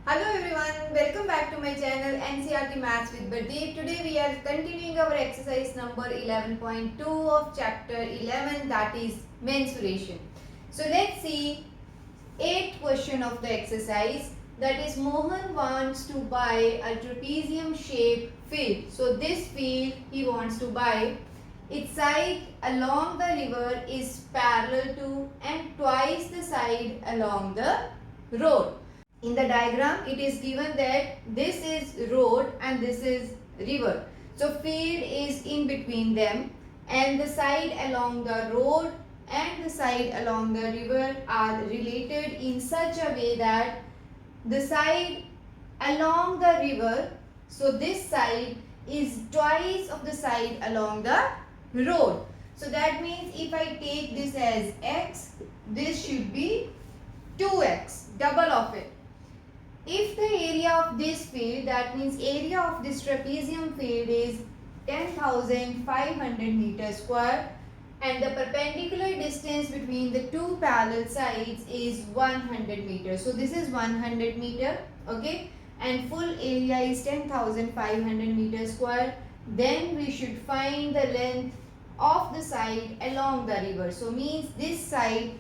Hello everyone, welcome back to my channel NCRT Maths with Bardeep. Today we are continuing our exercise number 11.2 of chapter 11, that is mensuration. So let's see 8th question of the exercise, that is Mohan wants to buy a trapezium shaped field. So this field he wants to buy. Its side along the river is parallel to and twice the side along the road. In the diagram it is given that this is road and this is river. So field is in between them and the side along the road and the side along the river are related in such a way that the side along the river, so this side is twice of the side along the road. So that means if I take this as x, this should be 2x, double of it. If the area of this field, that means area of this trapezium field is 10,500 meters square and the perpendicular distance between the two parallel sides is 100 meters. So this is 100 meter, okay, and full area is 10,500 meters square. Then we should find the length of the side along the river. So means this side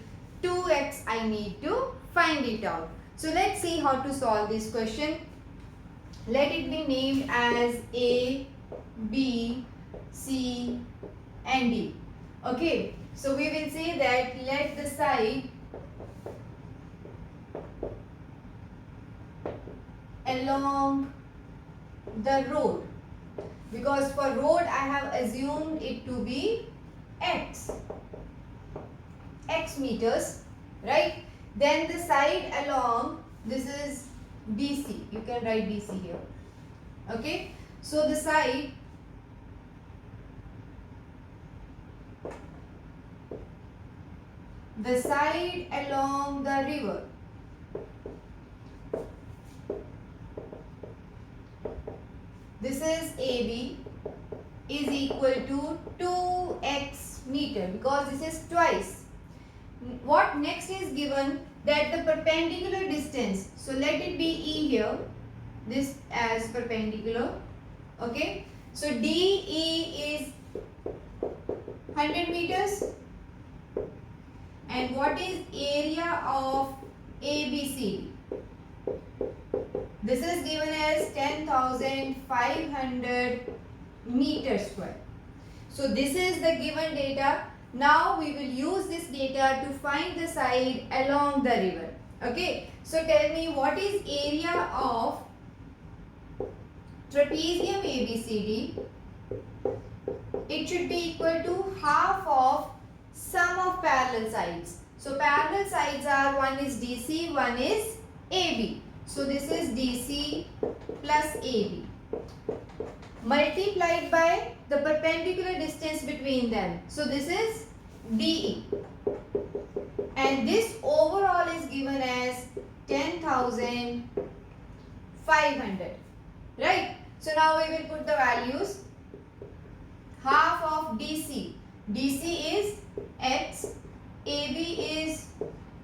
2x I need to find it out. So let's see how to solve this question. Let it be named as A, B, C and D. Okay, so we will say that let the side along the road, because for road I have assumed it to be x meters, right? Then the side along, this is BC. You can write BC here. Okay. So the side along the river this is AB is equal to 2x meter because this is twice. What next is given that the perpendicular distance, so let it be E here, this as perpendicular, okay. So DE is 100 meters and what is area of ABC? This is given as 10,500 meters square. So this is the given data. Now we will use this data to find the side along the river. Okay. So tell me what is area of trapezium ABCD? It should be equal to half of sum of parallel sides. So parallel sides are, one is DC, one is AB. So this is DC plus AB multiplied by the perpendicular distance between them. So this is DE and this overall is given as 10,500, right? So now we will put the values. Half of DC is x, AB is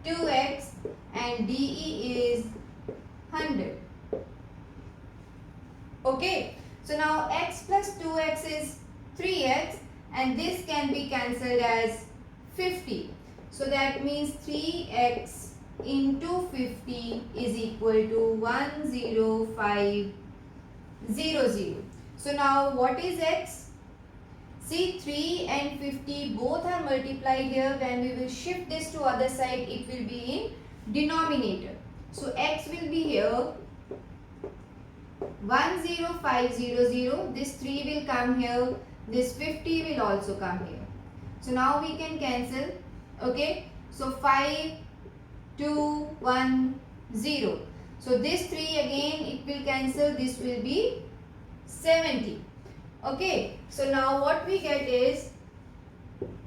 2x and DE is 100. Okay. So now x plus 2x is 3x and this can be cancelled as 50. So that means 3x into 50 is equal to 10500. So now what is x? See, 3 and 50 both are multiplied here. When we will shift this to other side, it will be in denominator. So x will be here 10500, this 3 will come here, this 50 will also come here. So now we can cancel, okay. So 5, 2, 1, 0. So this 3 again it will cancel, this will be 70. Okay. So now what we get is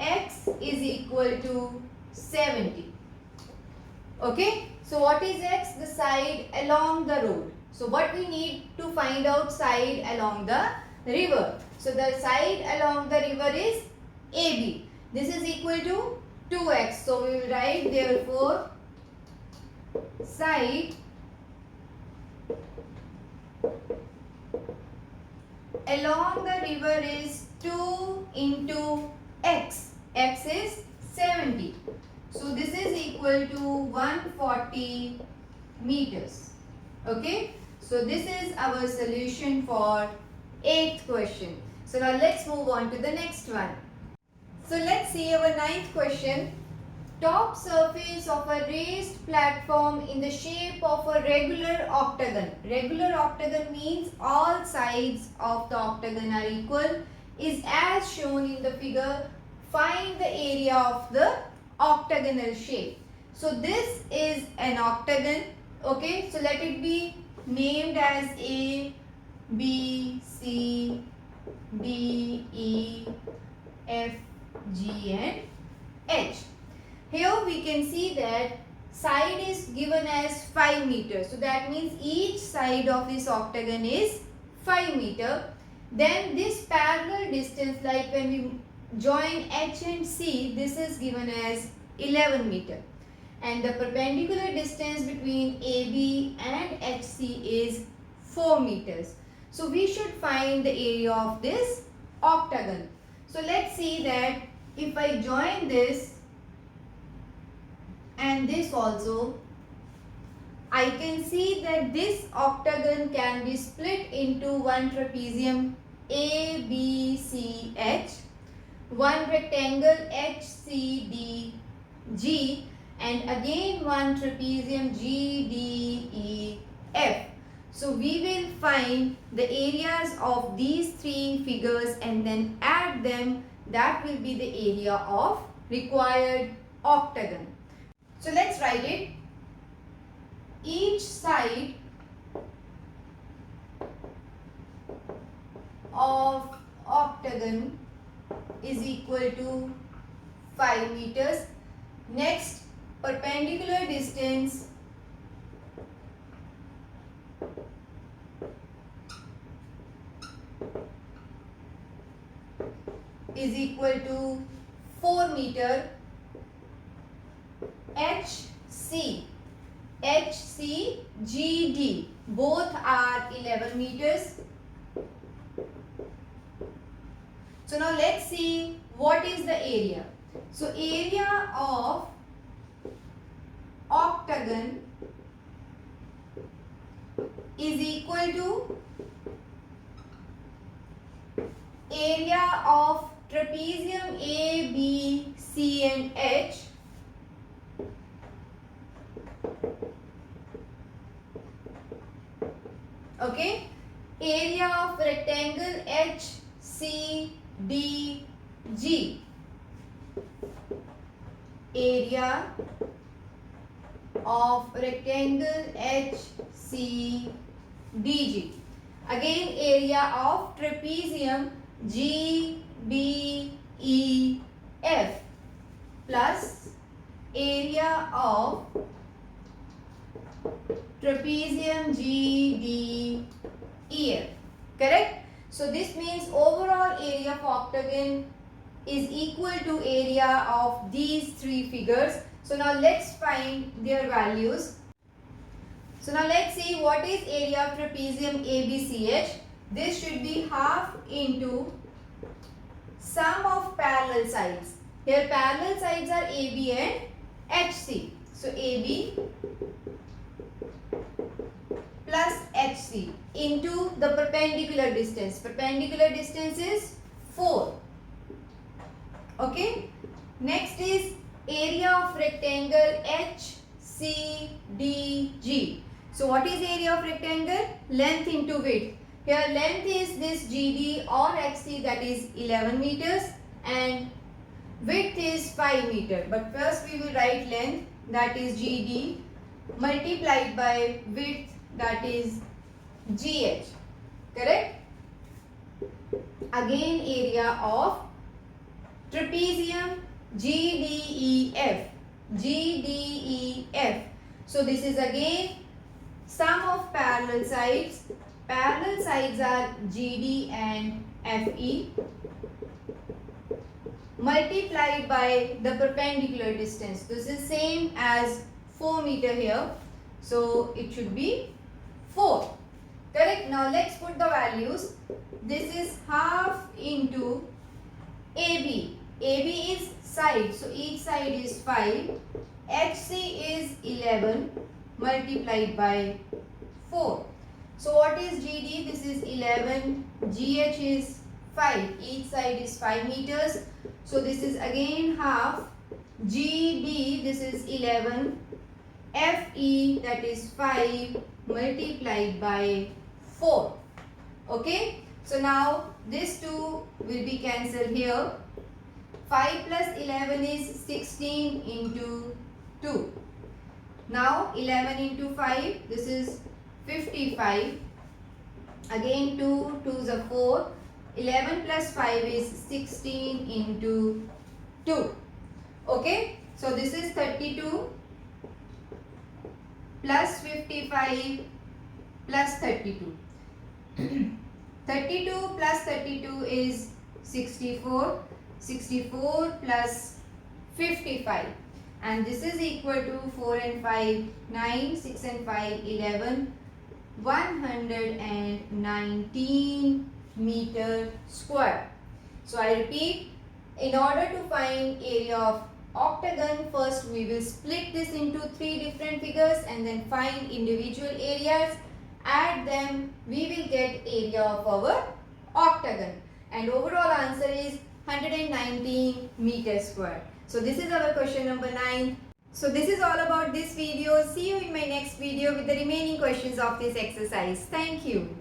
x is equal to 70. Okay. So what is x? The side along the road. So what we need to find out side along the river. So the side along the river is AB. This is equal to 2x. So we will write therefore side along the river is 2 into x. X is 70. So this is equal to 140 meters. Okay. So this is our solution for 8th question. So now let's move on to the next one. So let's see our 9th question. Top surface of a raised platform in the shape of a regular octagon. Regular octagon means all sides of the octagon are equal, is as shown in the figure. Find the area of the octagonal shape. So this is an octagon. Okay, so let it be named as A, B, C, D, E, F, G and H. Here we can see that side is given as 5 meters. So that means each side of this octagon is 5 meter. Then this parallel distance, like when we join H and C, this is given as 11 meter. And the perpendicular distance between AB and HC is 4 meters. So we should find the area of this octagon. So let's see that if I join this and this also, I can see that this octagon can be split into one trapezium A, B, C, H, one rectangle H, C, D, G, and again one trapezium G, D, E, F. So we will find the areas of these three figures and then add them. That will be the area of required octagon. So let's write it. Each side of octagon is equal to 5 meters. Next, perpendicular distance is equal to 4 meter. HC, GD, both are 11 meters. So now let's see what is the area. So area of octagon is equal to area of trapezium A, B, C and H okay, area of rectangle H, C, D, G, area of rectangle H, C, D, G, again area of trapezium G, D, E, F plus area of trapezium G, D, E, F. Correct? So this means overall area of octagon is equal to area of these three figures. So now let's find their values. So now let's see what is area of trapezium ABCH. This should be half into sum of parallel sides. Here parallel sides are AB and HC. So AB plus HC into the perpendicular distance. Perpendicular distance is 4. Okay. Next is area of rectangle HCDG. So what is area of rectangle? Length into width. Here length is this GD or HC, that is 11 meters, and width is 5 meter. But first we will write length, that is GD, multiplied by width, that is GH. Correct? Again area of trapezium GDEF. GDEF. So this is again sum of parallel sides. Parallel sides are GD and FE multiplied by the perpendicular distance. This is same as 4 meter here. So it should be 4. Correct? now let's put the values. This is half into AB. AB is side, so each side is 5. HC is 11 multiplied by 4. So what is GD? This is 11. GH is 5. Each side is 5 meters. So this is again half. GB, this is 11. FE, that is 5 multiplied by 4. Okay. So now this 2 will be cancelled here. 5 plus 11 is 16 into 2. Now 11 into 5, this is 55. Again 2, 2s are 4. 11 plus 5 is 16 into 2. Okay. So this is 32 plus 55 plus 32. 32 plus 32 is 64. 64 plus 55. And this is equal to 4 and 5, 9, 6 and 5, 11, 119 meter square. So I repeat, in order to find area of octagon, first we will split this into 3 different figures and then find individual areas, add them, we will get area of our octagon, and overall answer is 119 meters square. So this is our question number 9. So this is all about this video. See you in my next video with the remaining questions of this exercise. Thank you.